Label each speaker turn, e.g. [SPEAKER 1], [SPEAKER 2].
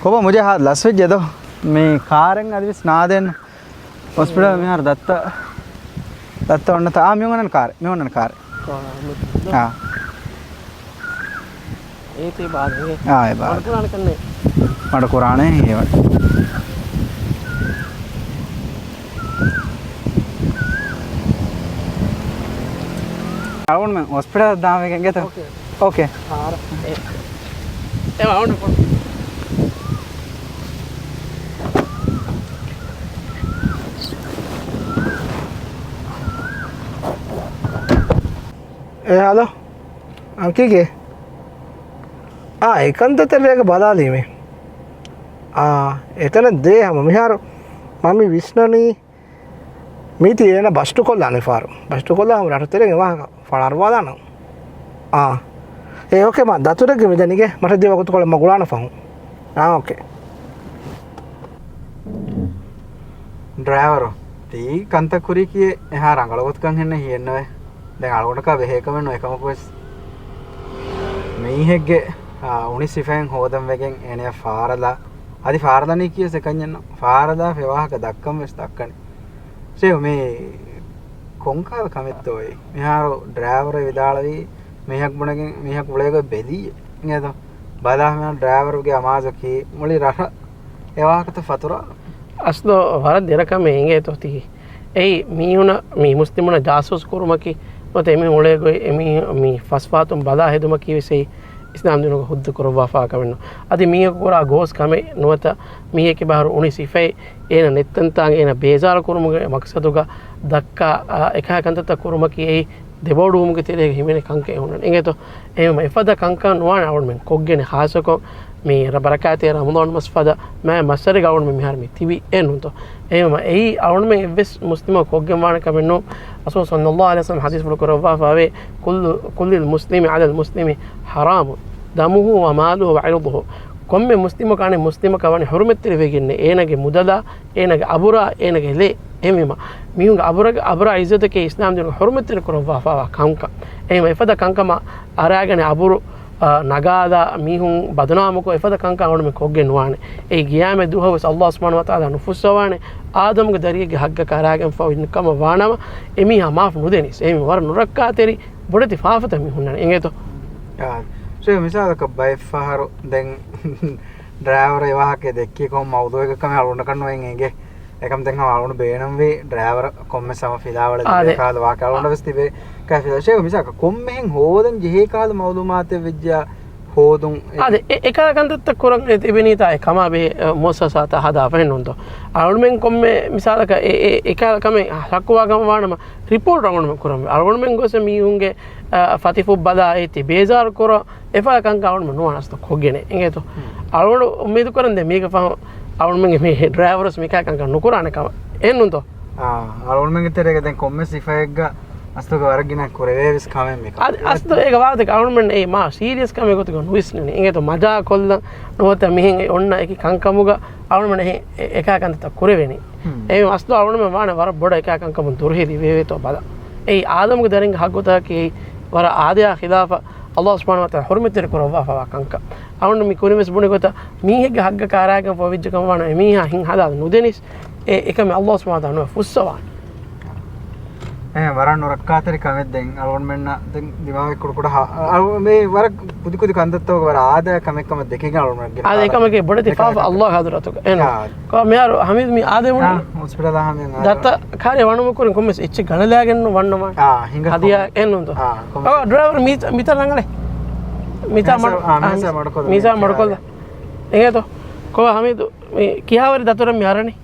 [SPEAKER 1] कोबा मुझे हाथ लस वेज दो मैं कारें अभी स्नादेन हॉस्पिटल में हर दत्त उन्न ता मैं उन्न कार हाँ
[SPEAKER 2] ये तो बात है
[SPEAKER 1] हाँ ये बात
[SPEAKER 2] कुरान करने
[SPEAKER 1] मड़ कुरान है ये बात आउन में हॉस्पिटल दाम वेंगे तो ओके
[SPEAKER 2] हां ए आउन
[SPEAKER 3] हेलो अंकी के එකන්ත තෙරේක බලාලීමේ එතන දේ හැම මිහාර මම විශ්නනී මීති එන බස්ටු කොල්ලානේ ෆාරු බස්ටු කොල්ලා හම රට තෙරේ වා ෆාරවා දාන ඒ ඕකේ මම දතුරක මෙදනිගේ මට දේව කොත් කොල්ල මගුලාන ෆහු ඕකේ
[SPEAKER 1] ड्राइवर ती कंत कुरी की यहाँ रंगलवत कं हेन्न हियन्नवे දැන් අලගොඩක වෙහෙකම නෝ එකම කොස් මේහෙගේ උනි සිෆෙන් හොදම් වෙගෙන් එනේ ෆාරලා අදි ෆාරලානේ කිය සෙකන්යන්න ෆාරලා විවාහක දක්කම වෙස් දක්කනේ සේ මේ කොංකාව කමෙත්තෝයි මෙහාර ඩ්‍රයිවර් විදාලවි මෙහක් බුණගෙන් මෙහක් බුලේක බෙදී නේද බලා මේ ඩ්‍රයිවර්ගේ අමාසකී මුලි රහ එවාකට ෆතුරා
[SPEAKER 2] අස්දෝ වර දෙරකම එංගේ තොති ei miuna mi muslimuna jasus kurumaki note emi ole go emi mi fasfatum bada heduma kiwese islam dinu huddu kurwa fa kamenno adi mi kora gos kame nota mi ke bahar uni sifai ena nettantang ena bezar kurumuge maksaduga dakka ekha kantata kurumaki ei debodu umuge tere himene kanke honan engeto ema ifada kanka nuwana awon men koggene hasako මේ රබරකාතේ Ramadan මස්ෆද මෑ මස්සරි gown මේ මිහාර මේ තිබි එනුන්තෝ එම එයි අවුන් මේ වෙස් මුස්ලිම කොග්ගෙන් වාන කමෙන්නෝ රසූල් සල්ලල්ලාහු අලයිහි වසල්ලම් හදීස් වල කරවා ෆාවේ කුල්ලු මුස්ලිමි අලල් මුස්ලිමි හරාම් දමුහු ව මාලුහු ව ඉර්දුහු කොම්මෙ මුස්ලිම කානේ මුස්ලිම කවනේ හුරුමෙත් වෙගින්නේ ඒනගේ මුදලා ඒනගේ අබුරා ඒනගේ ලේ එමෙම මියුන් අබුරා ඉස්සතකේ ඉස්ලාම් දින හුරුමෙත් කරවා ෆාවා කංක එම එෆද කංකම අරාගෙන අබුරු nagada mihun badnamuko efada kanka awon me kogge nuwane ei giyame duhawes Allah subhanahu wa taala nufusawane adam ge darige hagga karagen fa inkama wanama emi ha maaf nudenis emi war nurakka teri bodati faafata mihunna engeto
[SPEAKER 1] ya so misala ka bay faharo den driver ewahake dekki kom mawdu එක කම අලුණ කරනවා එංගේ එකම දැන් අලුණ බේනම් වේ driver කොම්ම සම ෆිලාවල කාල වාකාලුණ වෙස් තිබේ කැෆේ ෂේ මිසක කොම්මෙන් හෝදන් ජෙහි කාල මවුලුමාත විද්‍යා හෝදුන්
[SPEAKER 2] ade ekakantata kurang ibinita kama be muassasata hada fenunto alunmen komme misalaka ekakame hakwa gam wanama report rangon kuram alunmen gose mihunge fatifu bada eti bezar kora efa kan kaun nuanasta khogene engeto alun umedu korande mega fa alunmen me drivers meka kan nukurane kama ennunto
[SPEAKER 1] alunmen terega den komme sifayga අස්තක වරගින කොරේවිස් කමෙන් මේක
[SPEAKER 2] අස්ත ඒක වාද government ඒ මා serious කම එකතු ගන්න විශ්නනේ ඒකට මජා කොල්ල නොත මෙහෙන් ඔන්න එක කංකමුග අවුනමනේ එකකන්ත කොරෙවෙනි ඒ අස්ත අවුනම වාන වර බොඩ එකකංකම දුරහෙදි වේවේතෝ බල ඒ ආදමුග දරින් හග්ගොතා කේ වර ආදයා ඛිලාෆ Allah subhanahu wa ta'ala hurmeter korwa fa kanka awun mi kurimes bune gota mihege hagga karagen povijjකම වාන මිහා හින් හදා නුදෙනිස් ඒ එකම Allah subhanahu wa ta'ala ෆුස්සවාන
[SPEAKER 1] වරන් නොරක්කාතරි කමෙත් දැන් අලුන් මෙන්න දැන් දිමාවේ කුඩ මේ වර පුදු කුදු කන්දත්තව වර ආදා කමෙක්කම දෙකකින් අලුන් මෙන්න
[SPEAKER 2] ආද එකමගේ බොඩති ෆාෆ අල්ලාහ් හදරතක එන කො මෙයාර හමීද් මේ ආදේ වුණ
[SPEAKER 1] හොස්පිටල් ආහමෙන්
[SPEAKER 2] දත්ත කාර්ය වණම කුරින් කොම්මස් ඉච්ච ගණලයාගෙන වන්නම
[SPEAKER 1] හිඟ
[SPEAKER 2] හදියා එන්නුන්ත ඩ්‍රයිවර් මිතර නංගලේ මිතා මඩකොල්ද එගේතෝ කො හමීද් මේ කියාවරි දතර මෙයාරනේ